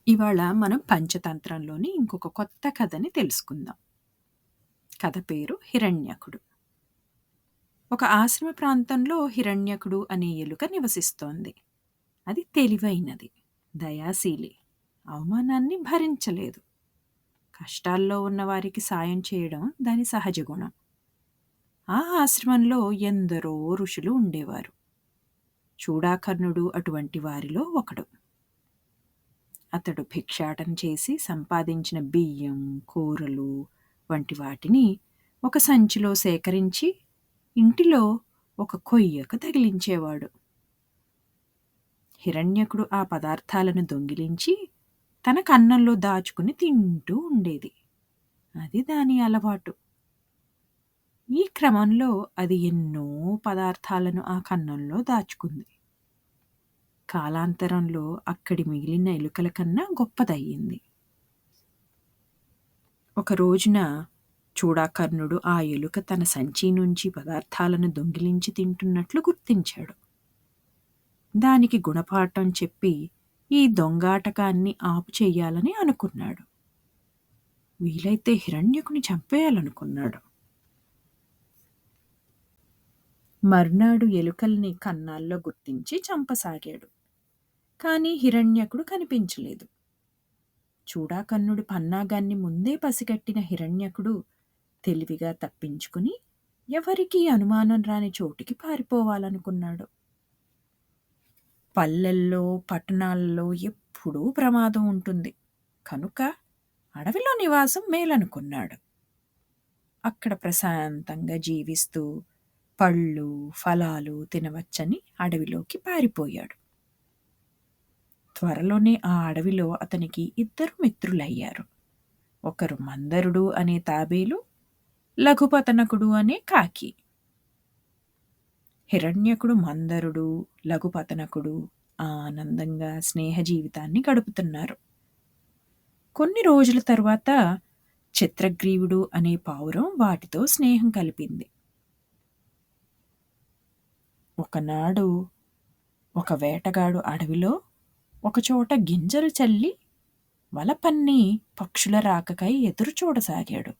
ఇవాళ మనం పంచతంత్రంలోని ఇంకొక కొత్త కథని తెలుసుకుందాం. కథ పేరు హిరణ్యకుడు. ఒక ఆశ్రమ ప్రాంతంలో హిరణ్యకుడు అనే ఎలుక నివసిస్తోంది. అది తెలివైనది, దయాశీలి, అవమానాన్ని భరించలేదు. కష్టాల్లో ఉన్న వారికి సాయం చేయడం దాని సహజ గుణం. ఆ ఆశ్రమంలో ఎందరో ఋషులు ఉండేవారు. చూడాకర్ణుడు అటువంటి వారిలో ఒకడు. అతడు భిక్షాటన చేసి సంపాదించిన బియ్యం, కూరలు వంటి వాటిని ఒక సంచిలో సేకరించి ఇంటిలో ఒక కొయ్యకు తగిలించేవాడు. హిరణ్యకుడు ఆ పదార్థాలను దొంగిలించి తన కన్నంలో దాచుకుని తింటూ ఉండేది. అది దాని అలవాటు. ఈ క్రమంలో అది ఎన్నో పదార్థాలను ఆ కన్నంలో దాచుకుంది. కాలాంతరంలో అక్కడి మిగిలిన ఎలుకల కన్నా గొప్పదయ్యింది. ఒక రోజున చూడాకర్ణుడు ఆ ఎలుక తన సంచి నుంచి పదార్థాలను దొంగిలించి తింటున్నట్లు గుర్తించాడు. దానికి గుణపాఠం చెప్పి ఈ దొంగాటకాన్ని ఆపు చెయ్యాలని అనుకున్నాడు. వీలైతే హిరణ్యకుని చంపేయాలనుకున్నాడు. మర్నాడు ఎలుకల్ని కన్నాల్లో గుర్తించి చంపసాగాడు. కాని హిరణ్యకుడు కనిపించలేదు. చూడాకర్ణుడి పన్నాగాన్ని ముందే పసిగట్టిన హిరణ్యకుడు తెలివిగా తప్పించుకుని ఎవరికీ అనుమానం రాని చోటికి పారిపోవాలనుకున్నాడు. పల్లెల్లో, పట్టణాల్లో ఎప్పుడూ ప్రమాదం ఉంటుంది కనుక అడవిలో నివాసం మేలనుకున్నాడు. అక్కడ ప్రశాంతంగా జీవిస్తూ పళ్ళు, ఫలాలు తినవచ్చని అడవిలోకి పారిపోయాడు. త్వరలోనే ఆ అడవిలో అతనికి ఇద్దరు మిత్రులయ్యారు. ఒకరు మందరుడు అనే తాబేలు, లఘుపతనకుడు అనే కాకి. హిరణ్యకుడు, మందరుడు, లఘుపతనకుడు ఆనందంగా స్నేహ జీవితాన్ని గడుపుతున్నారు. కొన్ని రోజుల తరువాత చిత్రగ్రీవుడు అనే పావురం వాటితో స్నేహం కలిపింది. ఒకనాడు ఒక వేటగాడు అడవిలో ఒకచోట గింజలు చల్లి వల పన్ని పక్షుల రాకకై ఎదురు చూడసాగాడు.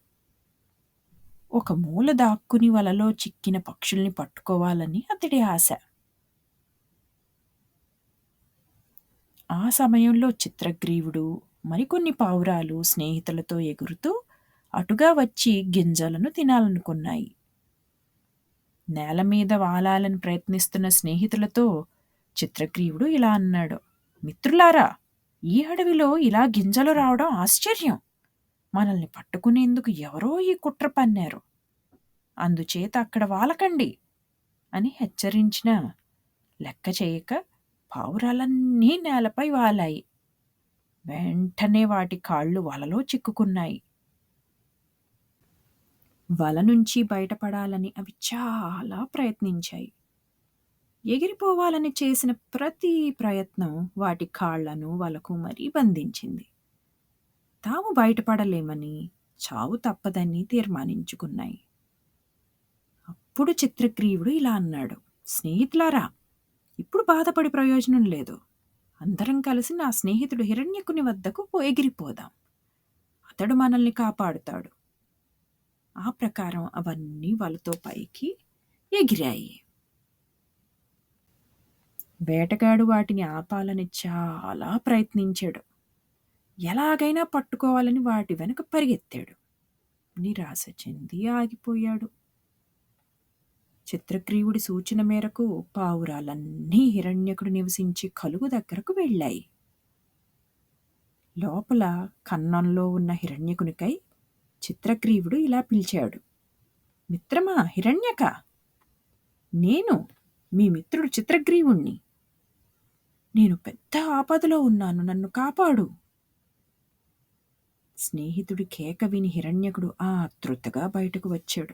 ఒక మూల దాక్కుని వలలో చిక్కిన పక్షుల్ని పట్టుకోవాలని అతడి ఆశ. ఆ సమయంలో చిత్రగ్రీవుడు మరికొన్ని పావురాలు స్నేహితులతో ఎగురుతూ అటుగా వచ్చి గింజలను తినాలనుకున్నాయి. నేలమీద వాలాలని ప్రయత్నిస్తున్న స్నేహితులతో చిత్రగ్రీవుడు ఇలా అన్నాడు: మిత్రులారా, ఈ అడవిలో ఇలా గింజలు రావడం ఆశ్చర్యం. మనల్ని పట్టుకునేందుకు ఎవరో ఈ కుట్ర పన్నారు. అందుచేత అక్కడ వాలకండి అని హెచ్చరించిన లెక్క చేయక పావురాలన్నీ నేలపై వాలాయి. వెంటనే వాటి కాళ్ళు వలలో చిక్కుకున్నాయి. వల నుంచి బయటపడాలని అవి చాలా ప్రయత్నించాయి. ఎగిరిపోవాలని చేసిన ప్రతి ప్రయత్నం వాటి కాళ్లను వలకు మరీ బంధించింది. తాము బయటపడలేమని, చావు తప్పదని తీర్మానించుకున్నాయి. అప్పుడు చిత్రగ్రీవుడు ఇలా అన్నాడు: స్నేహితులారా, ఇప్పుడు బాధపడి ప్రయోజనం లేదు. అందరం కలిసి నా స్నేహితుడు హిరణ్యకుని వద్దకు ఎగిరిపోదాం. అతడు మనల్ని కాపాడుతాడు. ఆ ప్రకారం అవన్నీ వలతో పైకి ఎగిరాయి. వేటగాడు వాటిని ఆపాలని చాలా ప్రయత్నించాడు. ఎలాగైనా పట్టుకోవాలని వాటి వెనుక పరిగెత్తాడు. నిరాశ చెంది ఆగిపోయాడు. చిత్రగ్రీవుడి సూచన మేరకు పావురాలన్నీ హిరణ్యకుడు నివసించి కలుగు దగ్గరకు వెళ్ళాయి. లోపల కన్నంలో ఉన్న హిరణ్యకునికై చిత్రగ్రీవుడు ఇలా పిలిచాడు: మిత్రమా హిరణ్యక, నేను మీ మిత్రుడు చిత్రగ్రీవుణ్ణి. నేను పెద్ద ఆపదలో ఉన్నాను, నన్ను కాపాడు. స్నేహితుడి కేక విని హిరణ్యకుడు ఆతృతగా బయటకు వచ్చాడు.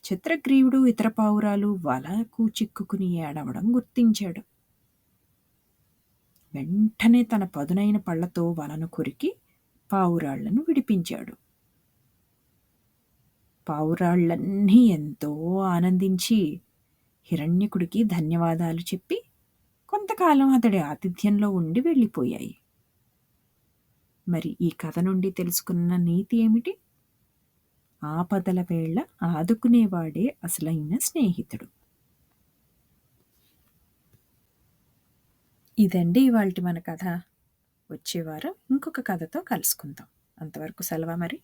చిత్రగ్రీవుడు ఇతర పావురాలు వలకు చిక్కుకుని ఏడవడం గుర్తించాడు. వెంటనే తన పదునైన పళ్లతో వలను కొరికి పావురాళ్లను విడిపించాడు. పావురాళ్లన్నీ ఎంతో ఆనందించి హిరణ్యకుడికి ధన్యవాదాలు చెప్పి కొంతకాలం అతడి ఆతిథ్యంలో ఉండి వెళ్ళిపోయాయి. మరి ఈ కథ నుండి తెలుసుకున్న నీతి ఏమిటి? ఆపదల వేళ ఆదుకునేవాడే అసలైన స్నేహితుడు. ఇదండి ఇవాల్టి మన కథ. వచ్చే వారం ఇంకొక కథతో కలుసుకుందాం. అంతవరకు సెలవా మరి.